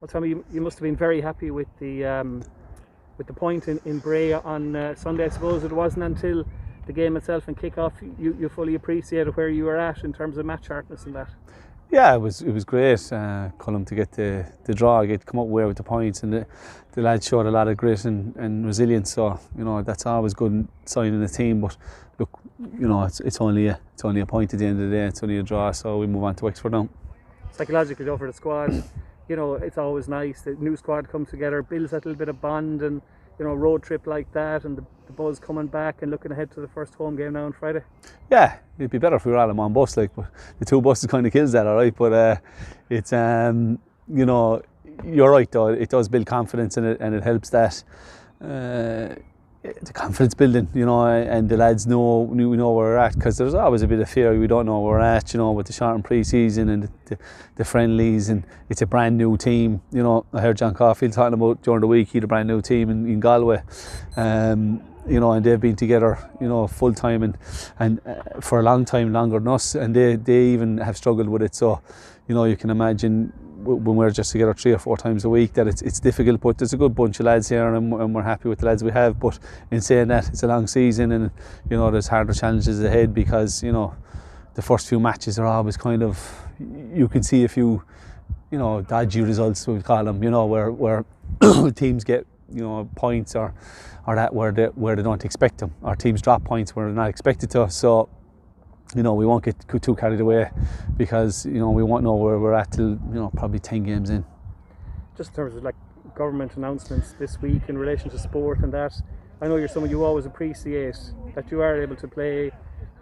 Well, Tommy, you must have been very happy with the point in Bray on Sunday. I suppose it wasn't until the game itself and kick-off you fully appreciated where you were at in terms of match sharpness and that. Yeah, it was great, Colm, to get the draw, get come up with the points, and the lads showed a lot of grit and resilience. So that's always good sign in the team. But look, it's only a point at the end of the day. It's only a draw, so we move on to Wexford now. Psychologically, though, for the squad, it's always nice. The new squad comes together, builds that little bit of bond, and a road trip like that, and the buzz coming back and looking ahead to the first home game now on Friday. Yeah, it'd be better if we were all in one bus, but the two buses kind of kills that, all right. But it's you're right though. It does build confidence, and it helps that the confidence building, and the lads know where we're at, because there's always a bit of fear. We don't know where we're at, with the shortened pre-season and the friendlies, and it's a brand new team. I heard John Caulfield talking about during the week he had a brand new team in Galway, and they've been together, full time and for a long time, longer than us, and they even have struggled with it. So, you can imagine when we're just together 3 or 4 times a week that it's difficult, but there's a good bunch of lads here, and we're happy with the lads we have. But in saying that, it's a long season, and there's harder challenges ahead, because the first few matches are always kind of, you can see a few dodgy results, we call them, where teams get points or that where they don't expect them, or teams drop points where they're not expected to. So we won't get too carried away, because we won't know where we're at till probably 10 games in. Just in terms of government announcements this week in relation to sport and that, I know you're someone you always appreciate that you are able to play.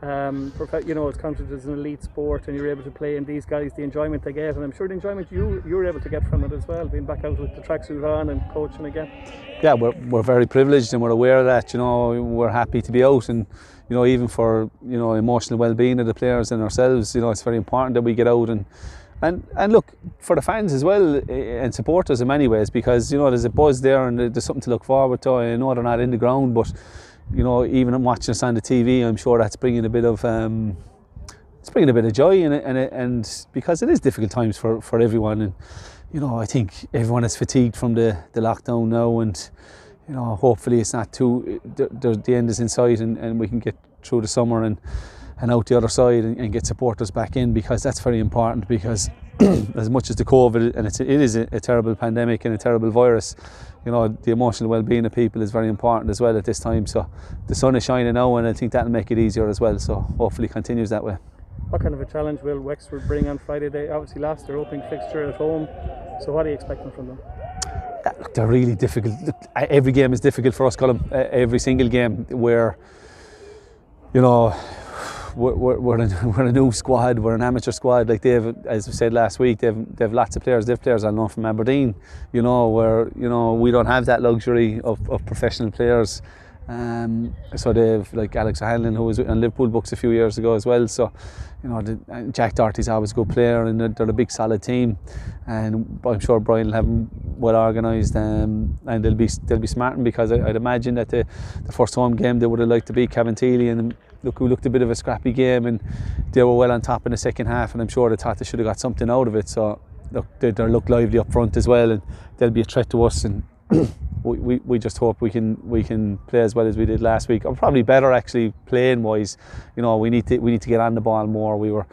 It's counted as an elite sport, and you're able to play, and these guys, the enjoyment they get, and I'm sure the enjoyment you're able to get from it as well, being back out with the tracksuit on and coaching again. Yeah, we're very privileged, and we're aware of that. We're happy to be out, and even for emotional well-being of the players and ourselves, it's very important that we get out and look for the fans as well, and supporters in many ways, because there's a buzz there, and there's something to look forward to. I know they're not in the ground, but even watching us on the TV, I'm sure that's bringing a bit of joy in it, and because it is difficult times for everyone, and I think everyone is fatigued from the lockdown now, and hopefully it's not too, the end is in sight, and we can get through the summer and out the other side and get supporters back in, because that's very important. Because as much as the COVID, and it is a terrible pandemic and a terrible virus, the emotional well-being of people is very important as well at this time. So the sun is shining now, and I think that'll make it easier as well, so hopefully it continues that way. What kind of a challenge will Wexford bring on Friday? They obviously lost their opening fixture at home, so what are you expecting from them? Look, they're really difficult. Every game is difficult for us, Colm. Every single game, where we're a new squad, we're an amateur squad. Like as we said last week, they've lots of players. They've players I know from Aberdeen, where we don't have that luxury of professional players. So they've Alex O'Hanlon, who was on Liverpool books a few years ago as well. So Jack Doherty's always a good player, and they're a big solid team, and I'm sure Brian will have them well organised, and they'll be smarting, because I'd imagine that the first home game they would have liked to beat Caventilli, and we looked a bit of a scrappy game, and they were well on top in the second half, and I'm sure they thought they should have got something out of it. So they look lively up front as well, and they'll be a threat to us, and we just hope we can play as well as we did last week, or probably better actually, playing wise. We need to get on the ball more. We were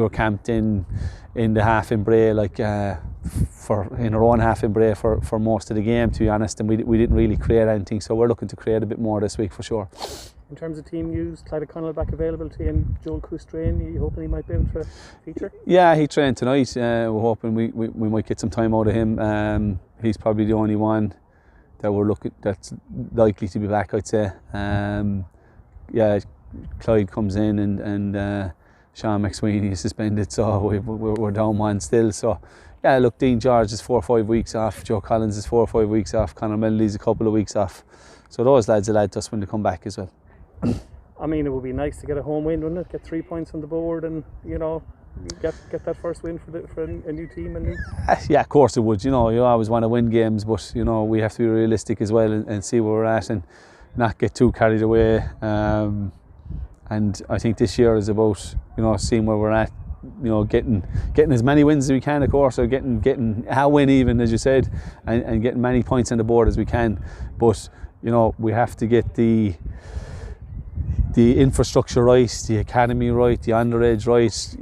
camped in the half in Bray, in our own half in Bray for most of the game, to be honest, and we didn't really create anything. So we're looking to create a bit more this week for sure. In terms of team news, Clyde O'Connell back availability, and Joel Coustrain, are you hoping he might be able to feature? Yeah, he trained tonight. We're hoping we might get some time out of him. He's probably the only one that's likely to be back, I'd say. Clyde comes in, and Sean McSweeney is suspended, so we're down one still. So yeah, look, Dean George is 4 or 5 weeks off, Joe Collins is 4 or 5 weeks off, Conor Mellely's a couple of weeks off, so those lads will add to us when they come back as well. I mean, it would be nice to get a home win, wouldn't it? Get 3 points on the board, and get that first win for a new team. Yeah, of course it would. You always want to win games, but we have to be realistic as well, and see where we're at, and not get too carried away. And I think this year is about seeing where we're at getting as many wins as we can, of course, or getting a win even, as you said, and getting many points on the board as we can. But we have to get the infrastructure right, the academy right, the underage right,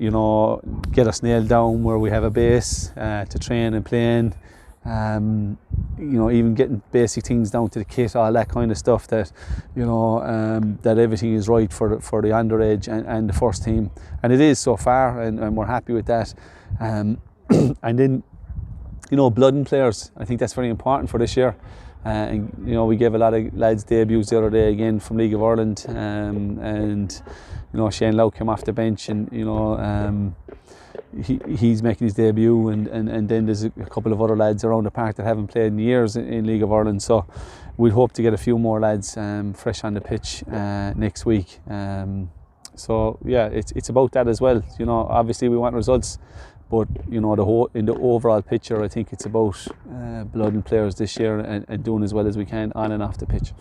get us nailed down where we have a base to train and play in. Even getting basic things down to the kit, all that kind of stuff, that that everything is right for the underage and the first team, and it is so far, and we're happy with that. And then blooding players, I think that's very important for this year. And we gave a lot of lads debuts the other day again from League of Ireland, and Shane Lowe came off the bench, and he's making his debut, and then there's a couple of other lads around the park that haven't played in years in League of Ireland, so we'd hope to get a few more lads fresh on the pitch next week. So yeah, it's about that as well. Obviously we want results, but in the overall picture, I think it's about blooding players this year and doing as well as we can on and off the pitch.